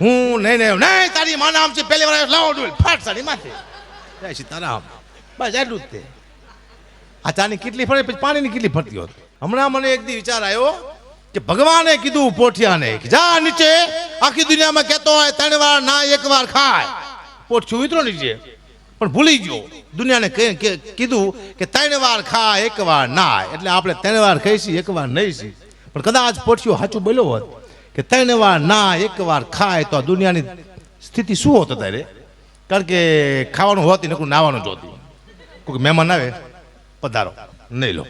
હું નહીં તારી માં નામ છે પહેલી વાર લાવો ડોલ ફાટ સાડી માથે જય સીતારામ બસ એટલું જ તે આ ચાની કેટલી ફરે પછી પાણીની કેટલી ફરતી હોત હમણાં મને એક દી વિચાર આવ્યો કે ભગવાને કીધું પોઠિયાને કે જા નીચે આખી દુનિયામાં કહેતો હોય 3 વાર ના 1 વાર ખાય પોઠિયું ઉતરો નીચે પણ ભૂલી ગયો દુનિયાને કીધું કે 3 વાર ખા 1 વાર ના એટલે આપણે 3 વાર ખાઈશી 1 વાર નહીં સી પણ કદાચ પોઠિયો સાચું બોલ્યો હોત કે 3 વાર ના 1 વાર ખાય તો દુનિયાની સ્થિતિ શું હોત ત્યારે કારણ કે ખાવાનું હોત નકરું નાવાનું જોતી કોઈ મહેમાન આવે પધારો નહીં લો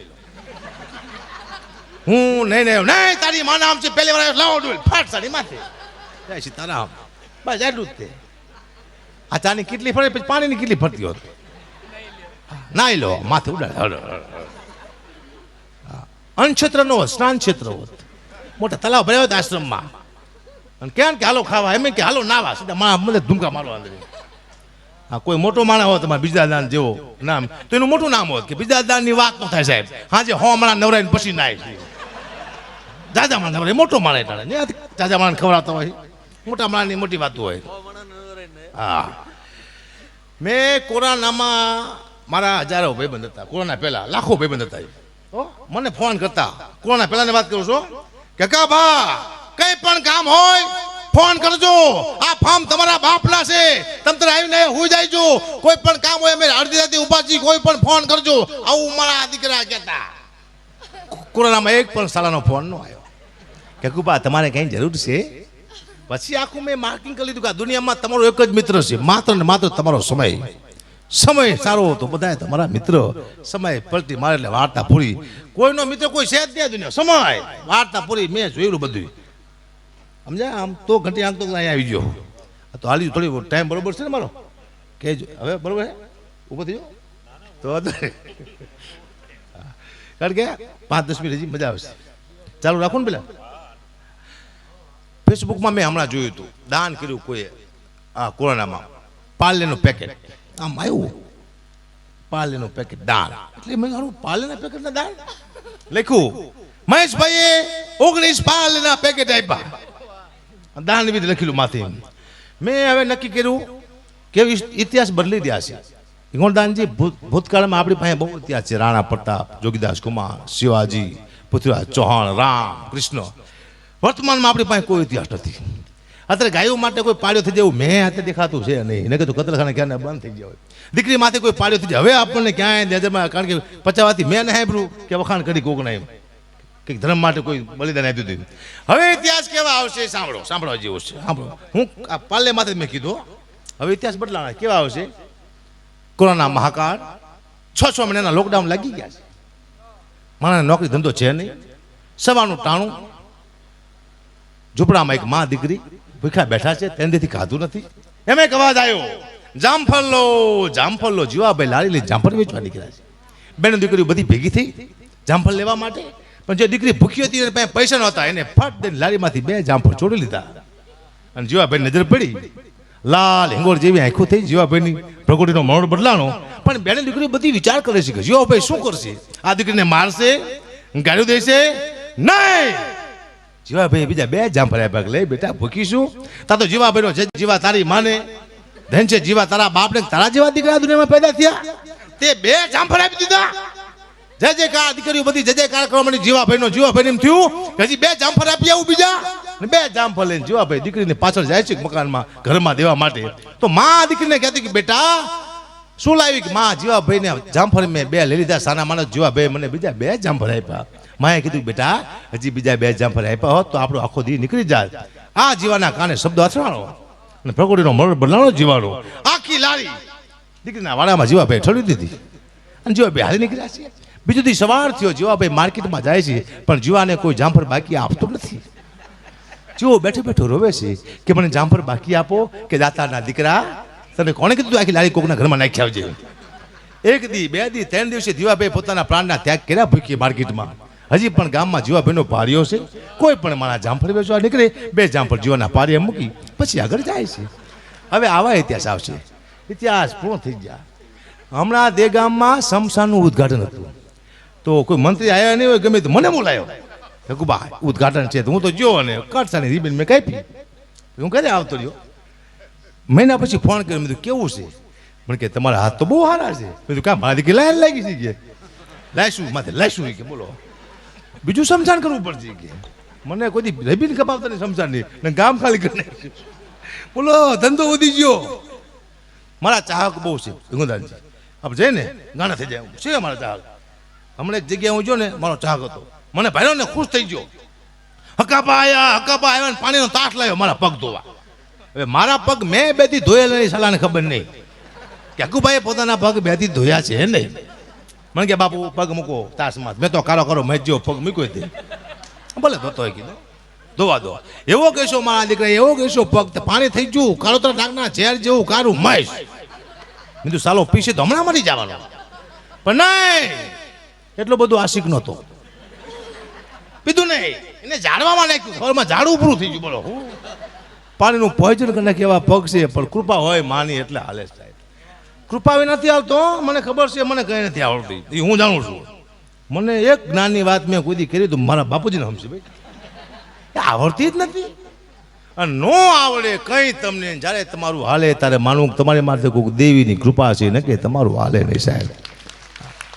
હું નહીં તારી માં નામ છે પહેલી વાર લાવો ડોલ ફાટ સાડી માથે જય સીતારામ બસ એટલું જ તે આ ચાની કેટલી ફરે પછી પાણીની કેટલી ફરતી હોત નાઈ લો માથે ઉડાડ અન્નક્ષેત્ર નો સ્નાન ક્ષેત્ર હોત મોટા તલાવ ભર્યા હોત આશ્રમમાં અને ક્યાં કે હાલો ખાવા એમ કે હાલો નાવા સીધા મને ધૂમકા મારવા અંદર હા કોઈ મોટો માણસ હોય તમારે બીજા દાન જેવો નામ તો એનું મોટું નામ હોત કે બીજા દાનની વાત ન થાય સાહેબ હાજે હમણાં નવરાઈને પછી નાય જાજા માણસ નવરાય મોટો માણસ ટાળે જાજા માણસ ખવડાવતા હોય મોટા માણસની મોટી વાત હોય હા મેં કોરોનામાં મારા હજારો ભાઈબંધ હતા કોરોના પહેલા લાખો ભાઈબંધ હતા મને ફોન કરતા કોરોના પહેલાની વાત કરું છું કે કા ભા કઈ પણ કામ હોય ફોન કરજો આ ફાર્મ તમારા બાપના છે તમ આવીને હું જાયજો કોઈ પણ કામ હોય અમે અડધી રાતે ઉભા છીએ કોઈ પણ ફોન કરજો આવું મારા દીકરા કહેતા કોરોનામાં એક પણ સાલાનો ફોન ન આવ્યો કે કુપા તમારે કઈ જરૂર છે પછી આખું મેં માર્કિંગ કરી લીધું કે આ દુનિયામાં તમારો એક જ મિત્ર છે માત્ર ને માત્ર તમારો સમય સારો તો બધા તમારા મિત્ર સમય પલટી મારે એટલે વાર્તા પૂરી કોઈનો મિત્ર કોઈ છે જ નહીં દુનિયા સમય વાર્તા પૂરી મેં જોયેલું બધું સમજ્યા આમ તો ઘંટી આંક તો અહીંયા આવી ગયો તો હાલી થોડી ટાઈમ બરોબર છે ને મારો કહેજો હવે બરોબર છે ઊભો થઈ જાઓ તો કારણ કે 5-10 મિનિટ હજી મજા આવશે ચાલુ રાખો ને પેલા ફેસબુકમાં મેં હમણાં જોયું હતું દાન કર્યું કોઈએ આ કોરોનામાં પાર્લેનું પેકેટ આમ આવ્યું પાર્લેનું પેકેટ દાન એટલે મેં કહ્યું પાર્લેના પેકેટના દાન લખ્યું મહેશભાઈએ 19 પાર્લેના પેકેટ આપ્યા દાન વિધિ લખેલું માથે મેં હવે નક્કી કર્યું કે ઇતિહાસ બદલી રહ્યા છે હિંગોળદાનજી ભૂતકાળમાં આપણી પાસે બહુ ઇતિહાસ છે રાણા પ્રતાપ જોગીદાસ કુમાર શિવાજી પૃથ્વીરાજ ચૌહાણ રામ કૃષ્ણ વર્તમાનમાં આપણી પાસે કોઈ ઇતિહાસ નથી અત્યારે ગાયો માટે કોઈ પાડ્યો થઈ જાય મેં હાથે દેખાતું છે નહીં એને કીધું કતલખાને ક્યાં બંધ થઈ જાય દીકરી માથે કોઈ પાડ્યો થઈ જાય હવે આપણને ક્યાંય નજરમાં કારણ કે પચાવાથી મેં નહીં સાંભળ્યું કે વખાણ કરી કોકના એમ કંઈક ધર્મ માટે કોઈ બલિદાન આપ્યું હતું હવે ઇતિહાસ કેવા આવશે સાંભળવા જેવો છે સાંભળો હું આ પાર્લે માથે મેં કીધું હવે ઇતિહાસ બદલાણા કેવા આવશે કોરોના મહાકાળ 6 મહિનાના લોકડાઉન લાગી ગયા છે માણસને નોકરી ધંધો છે નહીં સવારનું ટાણું ઝૂંપડામાં એક માં દીકરી ભૂખ્યા બેઠા છે તેનાથી ખાધું નથી એમ એક અવાજ આવ્યો જામફળ લો જીવાભાઈ લારી લઈ જામફળ વેચવા નીકળ્યા છે બેન દીકરીઓ બધી ભેગી થઈ જામફળ લેવા માટે પણ જે દીકરી ભૂખી હતી એને પૈસા નહોતા એને ફટ દઈને લારીમાંથી 2 જામફળ ચોડી લીધા અને જીવાભાઈ નજર પડી લાલ હિંગોળ જેવી આંખો થઈ જીવાભાઈની પ્રકૃતિનો મનોડ બદલાનો પણ બેન દીકરીઓ બધી વિચાર કરે છે કે જીવાભાઈ શું કરશે આ દીકરીને મારશે ગાળ્યું દેશે નહીં જીવાભાઈ બીજા 2 જામફળ આપ્યા લે બેટા ભૂખીશું તા તો જીવાભાઈનો જે જીવા તારી માને ધન છે જીવા તારા બાપને તારા જેવા દીકરા દુનિયામાં પેદા થયા તે 2 જામફળ આપી દીધા જે કાર દીકરીઓ બધી જે કાર કરવા માંડી જીવાભાઈ એમ થયું કે હજી 2 જામફળ આપી આવું બીજા 2 જામફળ લઈને જીવાભાઈ દીકરીને પાછળ જાય છે મકાનમાં ઘરમાં દેવા માટે તો માં દીકરીને કહેતી કે બેટા શું લાવી કે માં જીવાભાઈને જામફળ મેં 2 લઈ લીધા સાના માણસ જીવાભાઈ મને બીજા 2 જામફળ આપ્યા માએ કીધું બેટા હજી બીજા 2 જામફળ આપ્યા હોત તો આપણો આખો દી નીકળી જાય આ જીવાના કાને શબ્દ અથડાણો અને પ્રકૃતિનો મળ બદલાણો જીવાડો આખી લારી દીકરીના વાડામાં જીવાભાઈ ઠળી દીધી અને જીવાભાઈ હાલી નીકળ્યા છે બીજું દી સવાર થયો જીવાભાઈ માર્કેટમાં જાય છે પણ જીવાને કોઈ જામફળ બાકી આપતો નથી જીવો બેઠો બેઠો રોવે છે કે મને જામફળ બાકી આપો કે દાતાના દીકરા તને કોણે કીધું આખી લારી કોકના ઘરમાં નાખી આવજે 1 દી 2 દી 3 દિવસે જીવાભાઈ પોતાના પ્રાણના ત્યાગ કર્યા ભૂખી માર્કેટમાં હજી પણ ગામમાં જીવાભાઈનો પારિયો છે કોઈ પણ માણા જામફળ વેચવા નીકળે 2 જામફળ જીવાના પારિયા મૂકી પછી આગળ જાય છે હવે આવા ઇતિહાસ આવશે ઇતિહાસ પૂર્ણ થઈ ગયા હમણાં તે ગામમાં શમશાનનું ઉદ્ઘાટન હતું તો કોઈ મંત્રી આવ્યા નહીં હોય ગમે તો મને બોલાયો કુબા ઉદ્ઘાટન છે તો હું તો જો અને કટસાની રીબન મેં કાપી હું ક્યારે આવતો રહ્યો. મહિના પછી ફોન કર્યો, મેં કીધું કેવું છે? મને કે તમારા હાથ તો બહુ સારા છે. મેં કીધું કાં મારી કે લાઈન લાગી છે કે લાઈશું માથે લાઈશું કે બોલો બીજું સમજાણ કરવું પડશે કે મને કોઈ રબીને કપાવતા નહીં સમજાણ નહીં ને ગામ ખાલી કરી નાખ્યું. બોલો ધંધો વધી ગયો. મારા ચાહક બહુ છે ગંગોદાનજી, આપણે જઈએ ને ગાણા થઈ જાય છે મારા ચાહક. હમણાં એક જગ્યાએ હું જો ને મારો ચાહક હતો, મને ભાઈનો ને ખુશ થઈ ગયો. હકાપા આવ્યા ને પાણીનો તાટ લાવ્યો મારા પગ ધોવા. હવે મારા પગ મેં બેથી ધોયેલા નહીં, સલાહને ખબર નહીં કે હકુભાઈએ પોતાના પગ બેથી ધોયા છે નહીં. મને કે બાપુ પગ મૂકો તાસમાં. મેં તો કારો કરો મેં જેવો પગ મૂક્યો તે ભલે ધોતો હોય કીધું ધોવા દો. એવો કહેશો મારા દીકરા, એવો કહેશો પગ પાણી થઈ ગયું કાળોતરા ડાકના ઝેર જેવું કારું મહેશ. મેં તો સાલો પીશે તો હમણાં મરી જવાનો, પણ નહીં એટલો બધો આશિક નહોતો. પીધું નહીં, એને ઝાડવામાં નાખ્યું, ઘરમાં ઝાડું પૂરું થઈ ગયું. બોલો પાણીનું પોઈઝન કરી નાખે એવા પગ છે, પણ કૃપા હોય માની એટલે હાલે સાહેબ. કૃપા નથી આવતો, મને ખબર છે, મને કઈ નથી આવડતી, એ હું જાણું છું. મને એક જ્ઞાનની વાત મેં કોઈ દી કરી તો મારા બાપુજીને સમજી ભાઈ આવડતી જ નથી. અને નો આવડે કઈ તમને જ્યારે તમારું હાલે ત્યારે માનવું તમારી માથે કોઈ દેવીની કૃપા છે ને કે તમારું હાલે નહીં સાહેબ.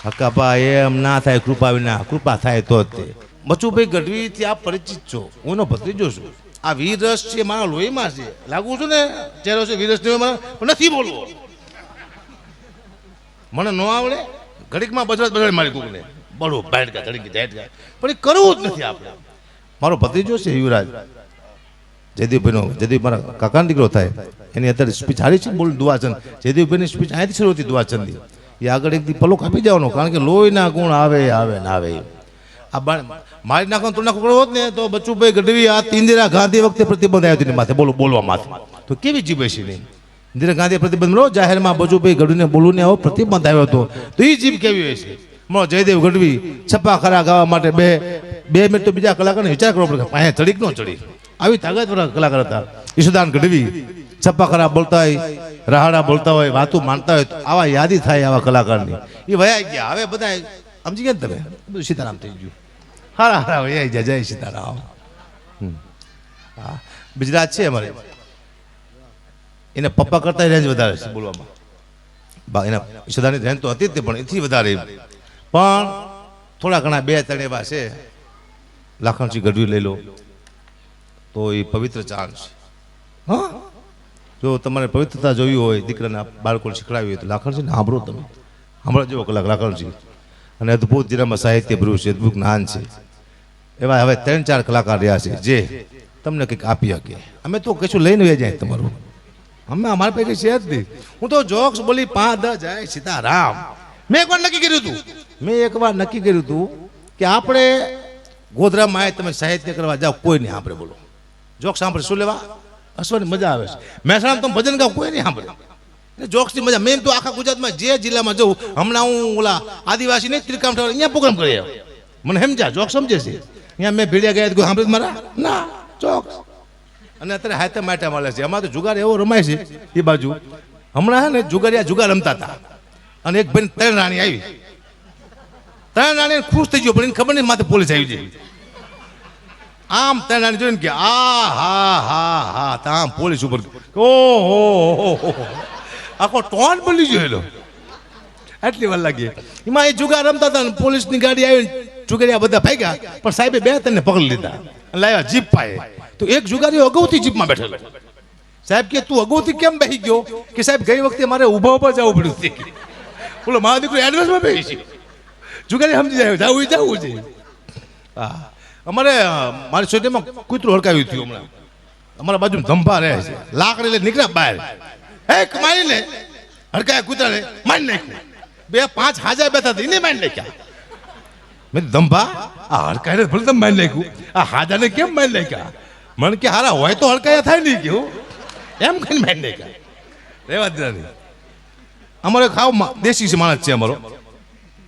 હકાપા એમ ના થાય કૃપા વિના, કૃપા થાય તો જ તે. બચુભાઈ ગઢવીથી આપ પરિચિત છો, હું એનો ભત્રીજો છું. આ વીરરસ છે મારા લોહીમાં છે, લાગુ છું ને ચહેરો છે વીરરસ નથી બોલવો. મને ન આવડે ઘડીકમાં બજરત મારી કુકને બળો બાઈટ કા ઘડીક જાય પણ એ કરવું જ નથી આપણે. મારો ભત્રીજો છે યુવરાજ જયદીપભાઈનો, જયદીપ મારા કાકાનો દીકરો થાય, એની અત્યારે સ્પીચ હારી છે બોલ દુવાચંદ. જયદીપભાઈની સ્પીચ અહીંથી શરૂ હતી દુવાચંદની. એ આગળ એક દી પલોક આપી જવાનો, કારણ કે લોહીના ગુણ આવે આવે ને આવે. આ મારી નાખવાનો તો નાખો હોત ને તો બચુભાઈ ગઢવી આ ઇન્દિરા ગાંધી વખતે પ્રતિબંધ આવ્યો હતી માથે બોલવા માથે. તો કેવી જીભ છે નહીં ઇન્દિરા ગાંધી પ્રતિબંધ મળો જાહેરમાં બચુભાઈ ગઢવીને બોલવું આવો પ્રતિબંધ આવ્યો હતો, તો એ જીભ કેવી હોય છે. જયદેવ ગઢવી છપ્પા ખરા ગાવા માટે બે મિનિટ તો બીજા કલાકારને વિચાર કરવો પડે અહીંયા ચડી ન ચડી. આવી તાકાતવાળા કલાકાર હતા ઈશુદાન ગઢવી. છપ્પા ખરા બોલતા હોય, રાહાડા બોલતા હોય, વાતું માનતા હોય, તો આવા યાદી થાય આવા કલાકારની. એ વયા ગયા, હવે બધા સમજી ગયા તમે બધું સીતારામ થઈ ગયું. હારા હારા વયા ગયા, જય સીતારામ. હા ગુજરાત છે અમારે, એને પપ્પા કરતા રેન્જ વધારે છે બોલવામાં. એના ઈશુદાની રેન્જ તો હતી જ તે, પણ એથી વધારે. પણ થોડા ઘણા બે ત્રણ એવા છે, લાખણસિંહ ગઢવી લઈ લો તો એ પવિત્ર ચાંદ છે. હા જો તમારે પવિત્રતા જોવી હોય, દીકરાના બાળકોને શીખડાવી હોય તો લાખણસિંહ સાંભળો તમે, હમણાં જેવો કલાક લાખણસિંહ. અને અદભુત જેનામાં સાહિત્ય ભર્યું છે, અદભુત જ્ઞાન છે. એવા હવે 3-4 કલાકાર રહ્યા છે જે તમને કંઈક આપી શકે. અમે તો કશું લઈને વહી જાય તમારું, અમે અમારા પૈકી છે જ નહીં. હું તો જોક્સ બોલી 5-10 જાય સીતારામ. મેં એકવાર નક્કી કર્યું હતું કે આપણે ગોધરામાં તમે સાહિત્ય કરવા જાઓ, કોઈ નહીં સાંભળે. બોલો જોક્સ સાંભળે શું લેવા, હસવાની મજા આવે છે. મહેસાણા તમે ભજન ગાવ, કોઈ નહીં સાંભળે. જોક્સની મજા. મેં તો આખા ગુજરાતમાં જે જિલ્લામાં જઉં, હમણાં હું ઓલા આદિવાસી નહીં ત્રિકામ અહીંયા પ્રોગ્રામ કરી આવ્યો. મને સમજ્યા જોક સમજે છે. અહીંયા મેં ભીડિયા ગયા કોઈ સાંભળે મારા ના જોક્સ. અને અત્યારે હાથે માટા મળે છે. અમારે તો જુગાર એવો રમાય છે એ બાજુ. હમણાં હે ને જુગારિયા જુગાર રમતા હતા, અને એક ભાઈ 3 રાણી આવી. 3 રાણી ખુશ થઈ ગયો, પણ એને ખબર નહીં માથે પોલીસ આવી જાય. આમ 3 રાણી જોઈને કે આ હા હા હા, આમ પોલીસ ઉપર ઓહો આખો ટોન બની ગયો. આટલી વાર લાગી. એમાં એ જુગાર રમતા હતા, પોલીસની ગાડી આવી, જુગારિયા બધા ભાગ્યા, પણ સાહેબે 2-3 પકડી લીધા, લાવ્યા જીપ પાયે. તો એક જુગારીઓ અગાઉથી જીપમાં બેઠેલો. સાહેબ કે તું અગાઉથી કેમ બેસી ગયો? કે સાહેબ ગઈ વખતે મારે ઊભા જવું પડ્યું. બોલો મારો દીકરો એડવાન્સમાં બેસી છે. જુગારી સમજી જાય જવું છે. હા અમારે મારી સોસાયટીમાં કૂતરું હડકાવ્યું હતું હમણાં. અમારા બાજુ ધંભા રહે છે, લાકડી લઈને નીકળ્યા બહાર, એક મારીને હડકાયા કૂતરાને મારી નાખ્યું. 2-5 હાજા બેઠા હતા, એને મારી નાખ્યા. મેં ધંભા આ હડકાઈને ભલે તમે મારી નાખ્યું, આ હાજાને કેમ મારી નાખ્યા? મને કે હારા હોય તો હડકાયા થાય નહીં, કેવું એમ કઈ મારી નાખ્યા. રેવા દીધા નહીં. અમારે ખાવ દેશી માણસ છે, અમારો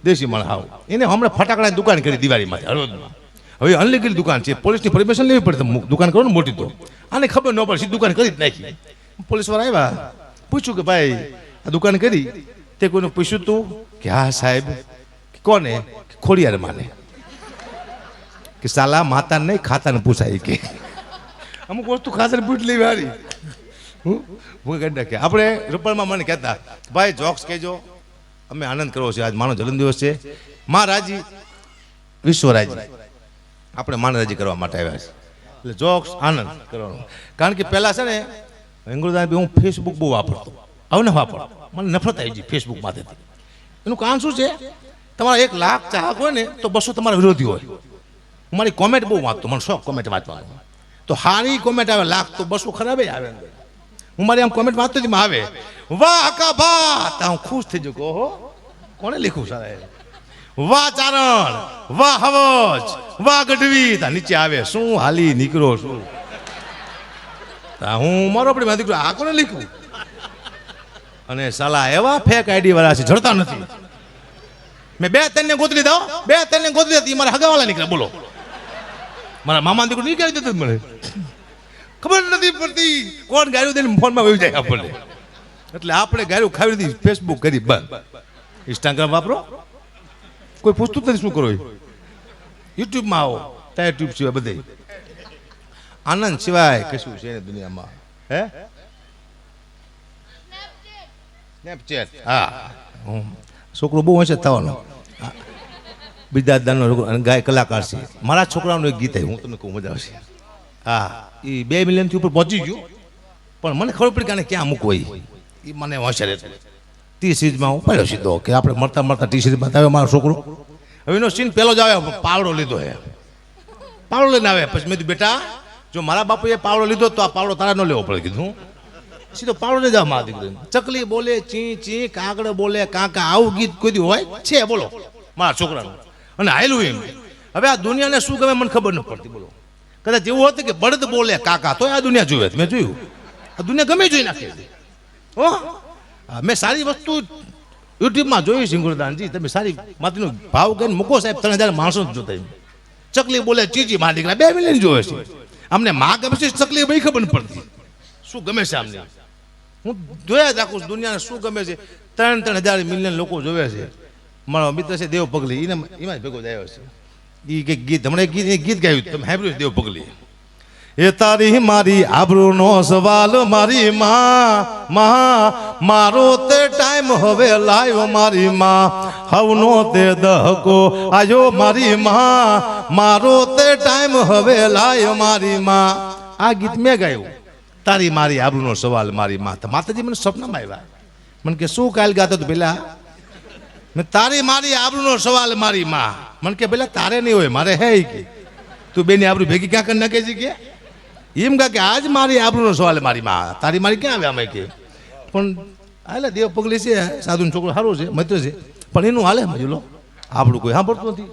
દેશી માણસ હાવ. એને હમણાં ફટાકડાની દુકાન કરી દિવાળીમાં હળવદમાં. હવે અનલીગલ દુકાન છે, પોલીસની પરમિશન લેવી પડે. દુકાન કરો ને મોટી, તો આને ખબર ન પડે, દુકાન કરી જ નાખી. પોલીસવાળા આવ્યા, પૂછ્યું કે ભાઈ આ દુકાન કરી તે કોઈને પૂછ્યું તું? કે હા સાહેબ. કોને? ખોડિયાર માને. કે સાલા માતા નહીં ખાતાને પૂછાય કે અમુક વસ્તુ ખાતર પૂછ લેવી હારી હું કરી નાખીએ. આપણે રૂપાલમાં મને કહેતા ભાઈ જોક્સ કહેજો, અમે આનંદ કરવો છે, આજ માનો જન્મદિવસ છે, માં રાજી વિશ્વ રાજી, આપણે માને રાજી કરવા માટે આવ્યા છે, એટલે જોક્સ આનંદ કરવાનો. કારણ કે પહેલાં છે ને હિંગોળદાન હું ફેસબુક બહુ વાપરતો, હવે ન વાપરતો, મને નફરત આવી ગઈ ફેસબુકમાંથી. એનું કારણ શું છે, તમારા 1 લાખ ચાહક હોય ને તો 200 તમારા વિરોધી હોય. હું મારી કોમેન્ટ બહુ વાંચતો, મને શોખ કોમેન્ટ વાંચવાનો, તો સારી કોમેન્ટ આવે 1 લાખ તો 200 ખરાબ આવે. હું મારી આમ કોમેન્ટ વાંચતો હતી, આવે વાહ હકા ભા, હું ખુશ થઈ જઉં, ઓહો કોણે લખ્યું સારા, વાહ ચારણ, વાહ હવજ, વાહ ગઢવી, નીચે આવે શું હાલી નીકળો શું, હું મારો આપણી દીકરો આ કોને લખ્યું. અને સાલા એવા ફેક આઈડી વાળા છે, જડતા નથી. મેં 2-3 ને ગોતલી દો, 2-3 ને ગોતલી હતી, મારા હગાવાલા નીકળ્યા, બોલો મારા મામા દીકરો નીકળી દેતો મને ખબર નથી પડતી કોણ ગાયું દઈને ફોનમાં વહી જાય આપણને. એટલે આપણે ગાયું ખાવી દીધી, ફેસબુક કરી બંધ, ઇન્સ્ટાગ્રામ વાપરો, કોઈ પૂછતું નથી શું કરો, યુટ્યુબમાં આવો, ત્યાં યુટ્યુબ સિવાય બધે આનંદ સિવાય કશું છે ને દુનિયામાં. હે સ્નેપચેટ, હા છોકરો બહુ હશે થવાનો, બીજા દાનનો ગાય કલાકાર છે. મારા છોકરાનું એક ગીત આવ્યું, હું તમને કહું મજા આવશે. હા એ 2 મિલિયનથી ઉપર પહોંચી ગયું, પણ મને ખબર પડી કે આને ક્યાં મૂકવો, એ મને હોશિયાર એટલે ટી સિરીઝમાં હું પડ્યો સીધો કે આપણે મળતા મળતા ટી સિરીઝમાં આવે મારો છોકરો. હવે એનો સીન પહેલો જ આવે, પાવડો લીધો હે, પાવડો લઈને આવે. પછી મેં કીધું બેટા જો મારા બાપુએ પાવડો લીધો તો આ પાવડો તારા ન લેવો પડે, કીધું સીધો પાવડો લઈ જાવ મારા દીકરીને. ચકલી બોલે ચી ચી, કાગડ બોલે કાકા, આવું ગીત કોઈ દી હોય છે બોલો મારા છોકરાનું, અને હાયલું એમ. હવે આ દુનિયાને શું ગમે મને ખબર ન પડતી, બોલો કદાચ એવું હતું કે બળદ બોલે કાકા તો આ દુનિયા જોવે, મેં જોયું આ દુનિયા ગમે જોઈ નાખે. હો મેં સારી વસ્તુ યુટ્યુબમાં જોઈ સિંગુરદાનજી, તમે સારી માતીનો ભાવ કરીને મૂકો સાહેબ, 3000 માણસો જોતા. ચકલી બોલે ચીચી, મારા દીકરા 2 મિલિયન જોવે છે. અમને માં ગમે છે ચકલી ભાઈ ખબર ન પડતી શું ગમે છે અમને. હું જોયા જ રાખું દુનિયાને શું ગમે છે. 3-3 મિલિયન લોકો જોવે છે. મારો મિત્ર છે દેવ પગલી, એને એમાં ભેગો થયો છે. એ કંઈક ગીત હમણાં ગીત ગાયું તમે સાંભળ્યું દેવ પગલી, એ તારી મારી આબરૂનો સવાલ મારી માં, મારો તે ટાઈમ હવે લાવ્યો મારી માં, હવનો તે દહકો આયો મારી માં, મારો તે ટાઈમ હવે લાવ્યો મારી માં. આ ગીત મેં ગાયું, તારી મારી આબરૂનો સવાલ મારી માં. માતાજી મને સપનામાં આવ્યા, મને કે શું કાલ ગાતો તો પેલા, મેં તારી મારી આબરૂનો સવાલ મારી માં. મને કે પેલા તારે નહીં હોય મારે હે કે તું બેની આબરૂ ભેગી ક્યાં કરી નાખે છે કે એમ કે આજ મારી આબરૂનો સવાલ મારી માં, તારી મારી ક્યાં આવે અમે કે. પણ હાલે દેવ પગલી છે, સાધુનો છોકરો સારો છે, મિત્ર છે, પણ એનું હાલે મજલો આપણું કોઈ સાંભળતું નથી.